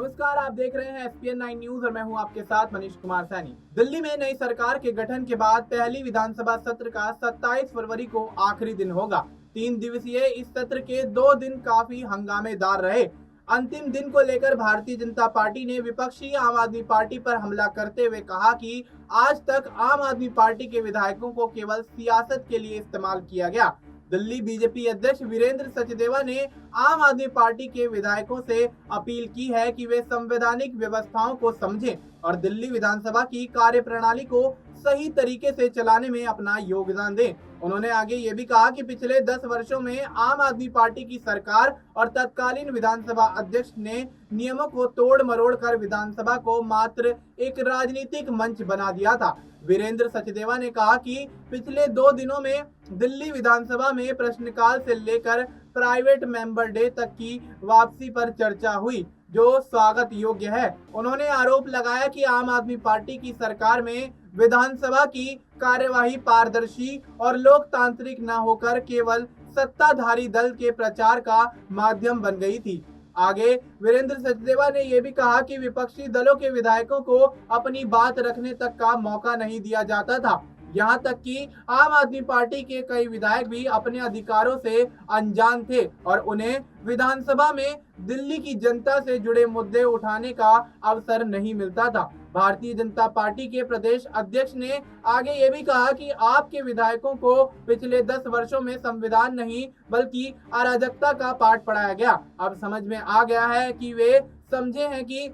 नमस्कार, आप देख रहे हैं SPN9 न्यूज और मैं हूं आपके साथ मनीष कुमार सैनी। दिल्ली में नई सरकार के गठन के बाद पहली विधानसभा सत्र का 27 फरवरी को आखिरी दिन होगा। 3 दिवसीय इस सत्र के 2 दिन काफी हंगामेदार रहे। अंतिम दिन को लेकर भारतीय जनता पार्टी ने विपक्षी आम आदमी पार्टी पर हमला करते हुए कहा कि आज तक आम आदमी पार्टी के विधायकों को केवल सियासत के लिए इस्तेमाल किया गया। दिल्ली बीजेपी अध्यक्ष वीरेंद्र सचदेवा ने आम आदमी पार्टी के विधायकों से अपील की है कि वे संवैधानिक व्यवस्थाओं को समझें और दिल्ली विधानसभा की कार्यप्रणाली को सही तरीके से चलाने में अपना योगदान दें। उन्होंने आगे ये भी कहा कि पिछले 10 वर्षों में आम आदमी पार्टी की सरकार और तत्कालीन विधानसभा अध्यक्ष ने नियमों को तोड़ मरोड़ कर विधानसभा को मात्र एक राजनीतिक मंच बना दिया था। वीरेंद्र सचदेवा ने कहा कि पिछले 2 दिनों में दिल्ली विधानसभा में प्रश्नकाल से लेकर प्राइवेट मेंबर डे तक की वापसी पर चर्चा हुई, जो स्वागत योग्य है। उन्होंने आरोप लगाया कि आम आदमी पार्टी की सरकार में विधानसभा की कार्यवाही पारदर्शी और लोकतांत्रिक न होकर केवल सत्ताधारी दल के प्रचार का माध्यम बन गई थी। आगे वीरेंद्र सचदेवा ने यह भी कहा कि विपक्षी दलों के विधायकों को अपनी बात रखने तक का मौका नहीं दिया जाता था। यहाँ तक कि आम आदमी पार्टी के कई विधायक भी अपने अधिकारों से अनजान थे और उन्हें विधानसभा में दिल्ली की जनता से जुड़े मुद्दे उठाने का अवसर नहीं मिलता था। भारतीय जनता पार्टी के प्रदेश अध्यक्ष ने आगे ये भी कहा कि आपके विधायकों को पिछले 10 वर्षों में संविधान नहीं बल्कि अराजकता का पाठ पढ़ाया गया। अब समझ में आ गया है कि वे समझे हैं कि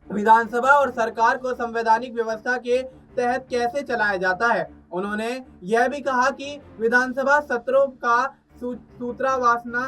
विधानसभा और सरकार को संवैधानिक व्यवस्था के तहत कैसे चलाया जाता है। उन्होंने यह भी कहा कि विधानसभा सत्रों का सूत्रवासना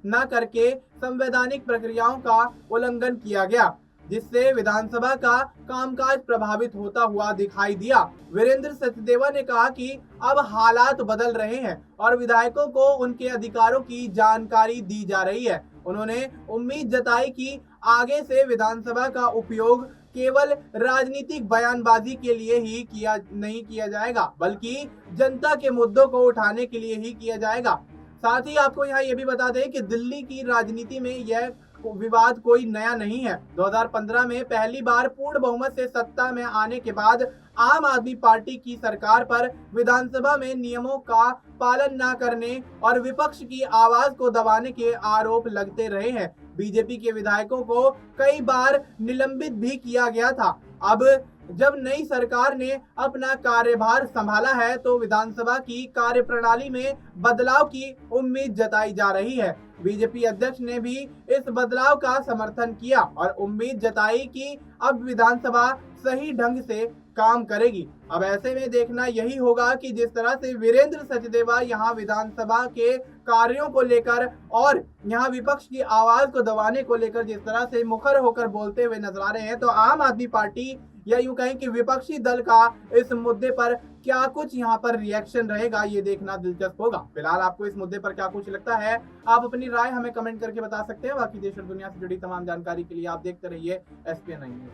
न करके संवैधानिक प्रक्रियाओं का उल्लंघन किया गया, जिससे विधानसभा का कामकाज प्रभावित होता हुआ दिखाई दिया। वीरेंद्र सचदेवा ने कहा कि अब हालात बदल रहे हैं और विधायकों को उनके अधिकारों की जानकारी दी जा रही है। उन्होंने उम्मीद जताई कि आगे से विधानसभा का उपयोग केवल राजनीतिक बयानबाजी के लिए ही नहीं किया जाएगा, बल्कि जनता के मुद्दों को उठाने के लिए ही किया जाएगा। साथ ही आपको यहाँ ये भी बता दें कि दिल्ली की राजनीति में यह विवाद कोई नया नहीं है। 2015 में पहली बार पूर्ण बहुमत से सत्ता में आने के बाद आम आदमी पार्टी की सरकार पर विधानसभा में नियमों का पालन न करने और विपक्ष की आवाज को दबाने के आरोप लगते रहे हैं। बीजेपी के विधायकों को कई बार निलंबित भी किया गया था। अब जब नई सरकार ने अपना कार्यभार संभाला है तो विधानसभा की कार्यप्रणाली में बदलाव की उम्मीद जताई जा रही है। बीजेपी अध्यक्ष ने भी इस बदलाव का समर्थन किया और उम्मीद जताई कि अब विधानसभा सही ढंग से काम करेगी। अब ऐसे में देखना यही होगा कि जिस तरह से वीरेंद्र सचदेवा यहाँ विधानसभा के कार्यों को लेकर और यहाँ विपक्ष की आवाज को दबाने को लेकर जिस तरह से मुखर होकर बोलते हुए नजर आ रहे हैं, तो आम आदमी पार्टी या यूं कहें कि विपक्षी दल का इस मुद्दे पर क्या कुछ यहाँ पर रिएक्शन रहेगा, ये देखना दिलचस्प होगा। फिलहाल आपको इस मुद्दे पर क्या कुछ लगता है, आप अपनी राय हमें कमेंट करके बता सकते हैं। बाकी देश और दुनिया से जुड़ी तमाम जानकारी के लिए आप देखते रहिए SPN9 न्यूज।